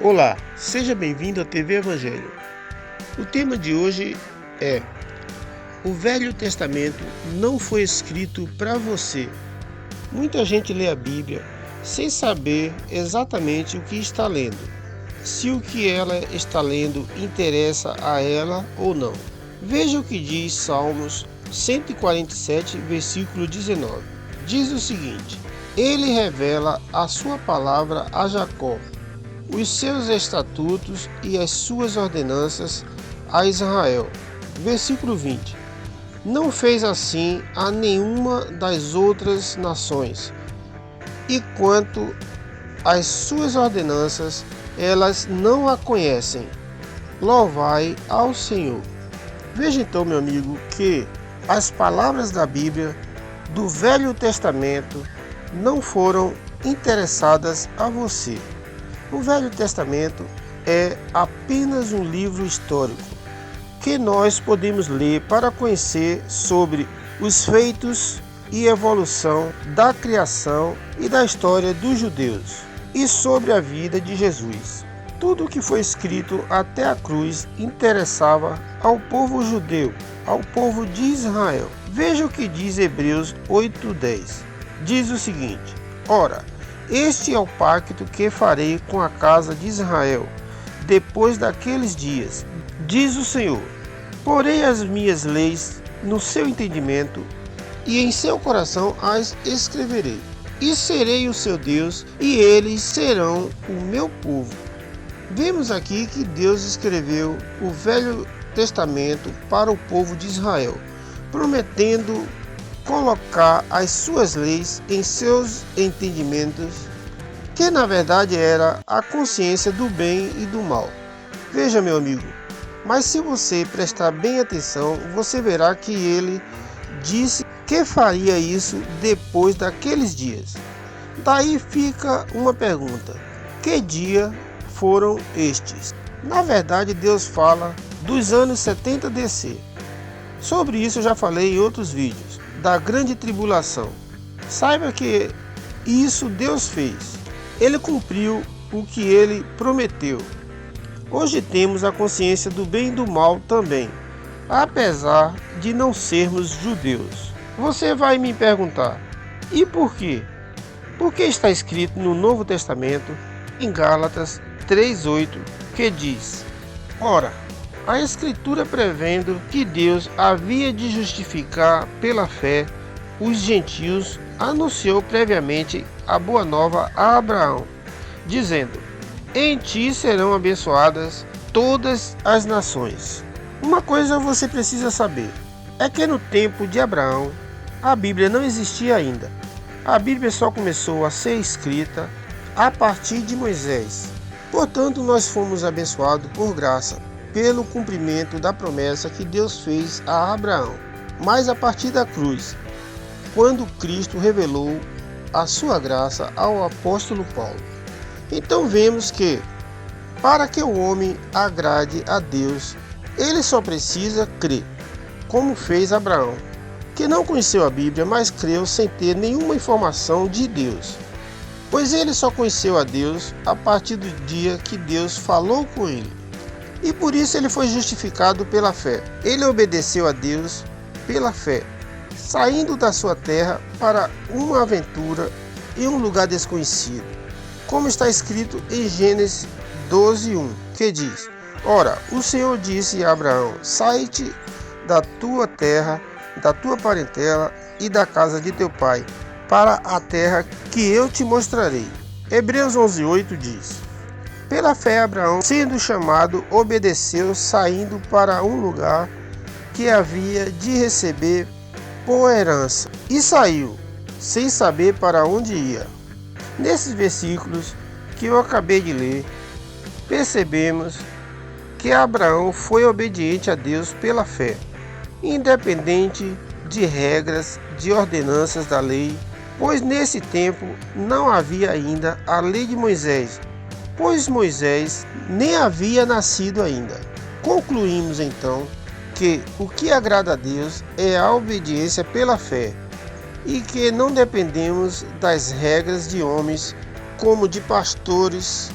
Olá, seja bem-vindo à TV Evangelho. O tema de hoje é: o Velho Testamento não foi escrito para você. Muita gente lê a Bíblia sem saber exatamente o que está lendo, se o que ela está lendo interessa a ela ou não. Veja o que diz Salmos 147, versículo 19. Diz o seguinte: Ele revela a sua palavra a Jacó, os seus estatutos e as suas ordenanças a Israel. Versículo 20. Não fez assim a nenhuma das outras nações, e quanto às suas ordenanças, elas não a conhecem. Louvai ao Senhor. Veja então, meu amigo, que as palavras da Bíblia do Velho Testamento não foram interessadas a você. O Velho Testamento é apenas um livro histórico que nós podemos ler para conhecer sobre os feitos e evolução da criação e da história dos judeus e sobre a vida de Jesus. Tudo o que foi escrito até a cruz interessava ao povo judeu, ao povo de Israel. Veja o que diz Hebreus 8:10. Diz o seguinte: Ora, este é o pacto que farei com a casa de Israel depois daqueles dias, diz o Senhor. Porei as minhas leis no seu entendimento e em seu coração as escreverei. E serei o seu Deus e eles serão o meu povo. Vemos aqui que Deus escreveu o Velho Testamento para o povo de Israel, prometendo colocar as suas leis em seus entendimentos, que na verdade era a consciência do bem e do mal. Veja, meu amigo, mas se você prestar bem atenção, você verá que ele disse que faria isso depois daqueles dias. Daí fica uma pergunta: que dia foram estes? Na verdade, Deus fala dos anos 70 DC. Sobre isso eu já falei em outros vídeos, da grande tribulação. Saiba que isso Deus fez. Ele cumpriu o que ele prometeu. Hoje temos a consciência do bem e do mal também, apesar de não sermos judeus. Você vai me perguntar: e por quê? Porque está escrito no Novo Testamento, em Gálatas 3:8, que diz: Ora, a Escritura prevendo que Deus havia de justificar pela fé os gentios, anunciou previamente a boa nova a Abraão, dizendo: Em ti serão abençoadas todas as nações. Uma coisa você precisa saber, é que no tempo de Abraão, a Bíblia não existia ainda. A Bíblia só começou a ser escrita a partir de Moisés. Portanto, nós fomos abençoados por graça, pelo cumprimento da promessa que Deus fez a Abraão. Mas a partir da cruz, quando Cristo revelou a sua graça ao apóstolo Paulo. Então vemos que, para que o homem agrade a Deus, ele só precisa crer, como fez Abraão, que não conheceu a Bíblia, mas creu sem ter nenhuma informação de Deus, pois ele só conheceu a Deus a partir do dia que Deus falou com ele. E por isso ele foi justificado pela fé. Ele obedeceu a Deus pela fé, saindo da sua terra para uma aventura em um lugar desconhecido, como está escrito em Gênesis 12:1, que diz: Ora, o Senhor disse a Abraão: Sai-te da tua terra, da tua parentela e da casa de teu pai, para a terra que eu te mostrarei. Hebreus 11:8 diz: Pela fé Abraão, sendo chamado, obedeceu, saindo para um lugar que havia de receber por herança, e saiu, sem saber para onde ia. Nesses versículos que eu acabei de ler, percebemos que Abraão foi obediente a Deus pela fé, independente de regras, de ordenanças da lei, pois nesse tempo não havia ainda a lei de Moisés, pois Moisés nem havia nascido ainda. Concluímos então que o que agrada a Deus é a obediência pela fé, e que não dependemos das regras de homens como de pastores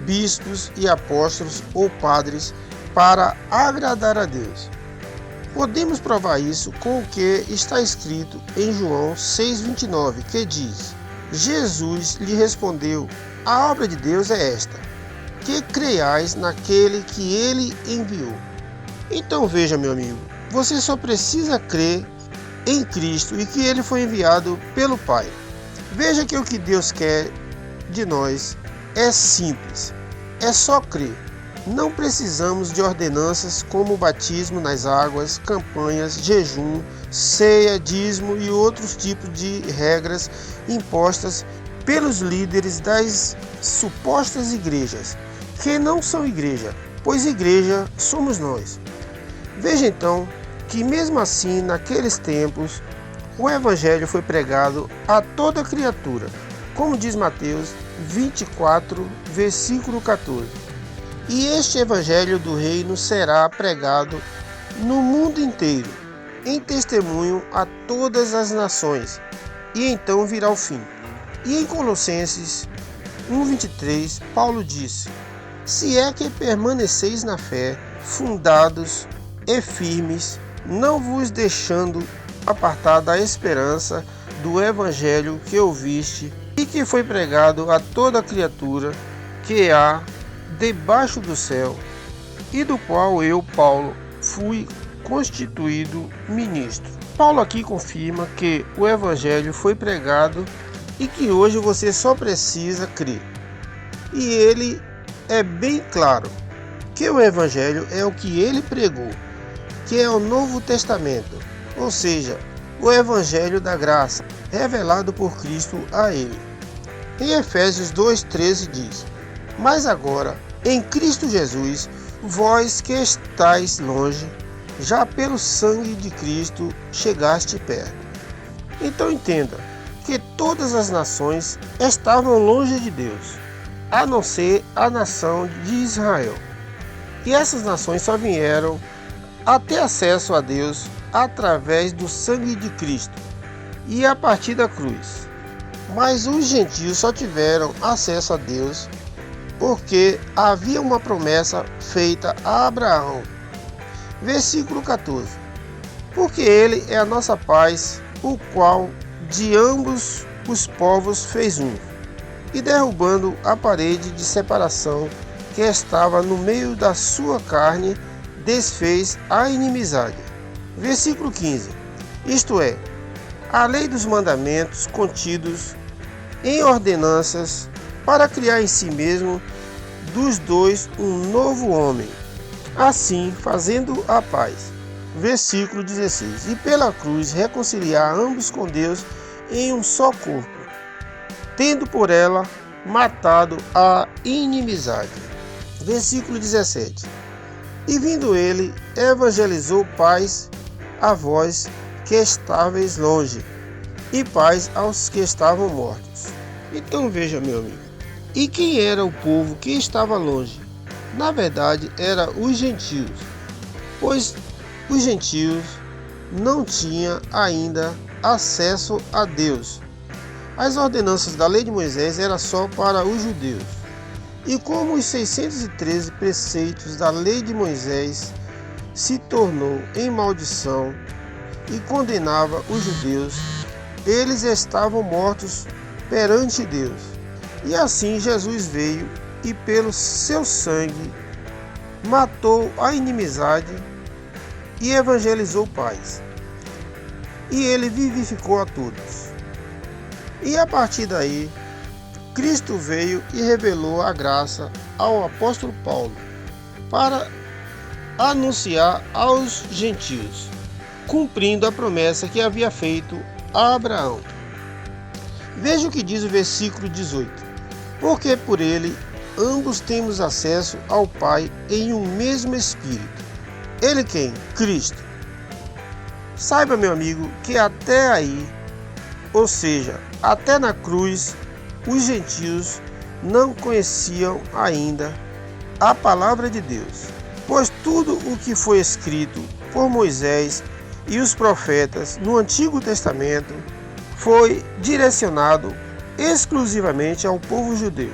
bispos e apóstolos ou padres para agradar a Deus. Podemos provar isso com o que está escrito em João 6,29, que diz: Jesus lhe respondeu: a obra de Deus é esta, que creiais naquele que ele enviou. Então veja, meu amigo, você só precisa crer em Cristo e que ele foi enviado pelo Pai. Veja que o que Deus quer de nós é simples, é só crer. Não precisamos de ordenanças como batismo nas águas, campanhas, jejum, ceia, dízimo e outros tipos de regras impostas pelos líderes das supostas igrejas, que não são igreja, pois igreja somos nós. Veja então que mesmo assim, naqueles tempos, o Evangelho foi pregado a toda criatura, como diz Mateus 24, versículo 14. E este Evangelho do Reino será pregado no mundo inteiro, em testemunho a todas as nações, e então virá o fim. E em Colossenses 1,23, Paulo disse: se é que permaneceis na fé, fundados e firmes, não vos deixando apartar da esperança do Evangelho que ouviste e que foi pregado a toda criatura que há debaixo do céu, e do qual eu, Paulo, fui constituído ministro. Paulo aqui confirma que o Evangelho foi pregado e que hoje você só precisa crer. E ele é bem claro que o Evangelho é o que ele pregou, que é o Novo Testamento, ou seja, o Evangelho da graça, revelado por Cristo a ele. Em Efésios 2,13 diz: mas agora, em Cristo Jesus, vós que estáis longe, já pelo sangue de Cristo chegaste perto. Então entenda que todas as nações estavam longe de Deus, a não ser a nação de Israel. E essas nações só vieram a ter acesso a Deus através do sangue de Cristo e a partir da cruz. Mas os gentios só tiveram acesso a Deus porque havia uma promessa feita a Abraão. Versículo 14. Porque ele é a nossa paz, o qual de ambos os povos fez um, e derrubando a parede de separação que estava no meio da sua carne, desfez a inimizade. Versículo 15. Isto é, a lei dos mandamentos contidos em ordenanças, para criar em si mesmo dos dois um novo homem, assim fazendo a paz. Versículo 16. E pela cruz reconciliar ambos com Deus em um só corpo, tendo por ela matado a inimizade. Versículo 17. E vindo ele, evangelizou paz a vós que estáveis longe, e paz aos que estavam mortos. Então veja, meu amigo, e quem era o povo que estava longe? Na verdade, era os gentios, pois os gentios não tinham ainda acesso a Deus. As ordenanças da lei de Moisés eram só para os judeus. E como os 613 preceitos da lei de Moisés se tornou em maldição e condenava os judeus, eles estavam mortos perante Deus. E assim Jesus veio e pelo seu sangue matou a inimizade e evangelizou paz. E ele vivificou a todos. E a partir daí, Cristo veio e revelou a graça ao apóstolo Paulo para anunciar aos gentios, cumprindo a promessa que havia feito a Abraão. Veja o que diz o versículo 18. Porque por ele ambos temos acesso ao Pai em um mesmo Espírito. Ele quem? Cristo. Saiba, meu amigo, que até aí, ou seja, até na cruz, os gentios não conheciam ainda a palavra de Deus, pois tudo o que foi escrito por Moisés e os profetas no Antigo Testamento foi direcionado exclusivamente ao povo judeu.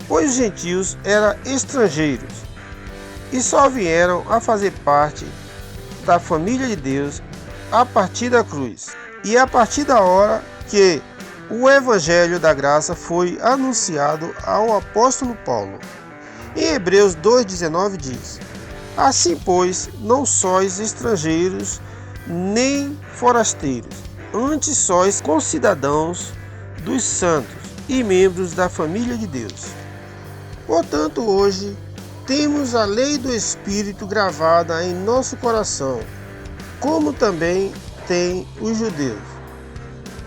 pois os gentios eram estrangeiros e só vieram a fazer parte da família de Deus a partir da cruz e a partir da hora que o Evangelho da Graça foi anunciado ao apóstolo Paulo. Em Hebreus 2,19 diz: Assim, pois, não sois estrangeiros nem forasteiros, antes sois concidadãos dos santos e membros da família de Deus. Portanto, hoje temos a lei do Espírito gravada em nosso coração, como também tem os judeus.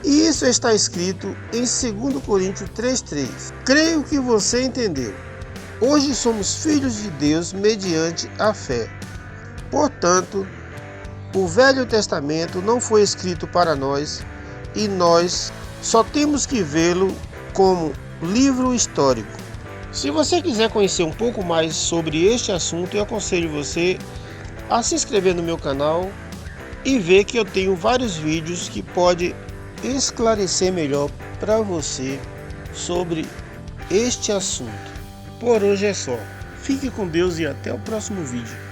E isso está escrito em 2 Coríntios 3,3. Creio que você entendeu. Hoje somos filhos de Deus mediante a fé. Portanto, o Velho Testamento não foi escrito para nós e nós só temos que vê-lo como livro histórico. Se você quiser conhecer um pouco mais sobre este assunto, eu aconselho você a se inscrever no meu canal e ver que eu tenho vários vídeos que podem esclarecer melhor para você sobre este assunto. Por hoje é só. Fique com Deus e até o próximo vídeo.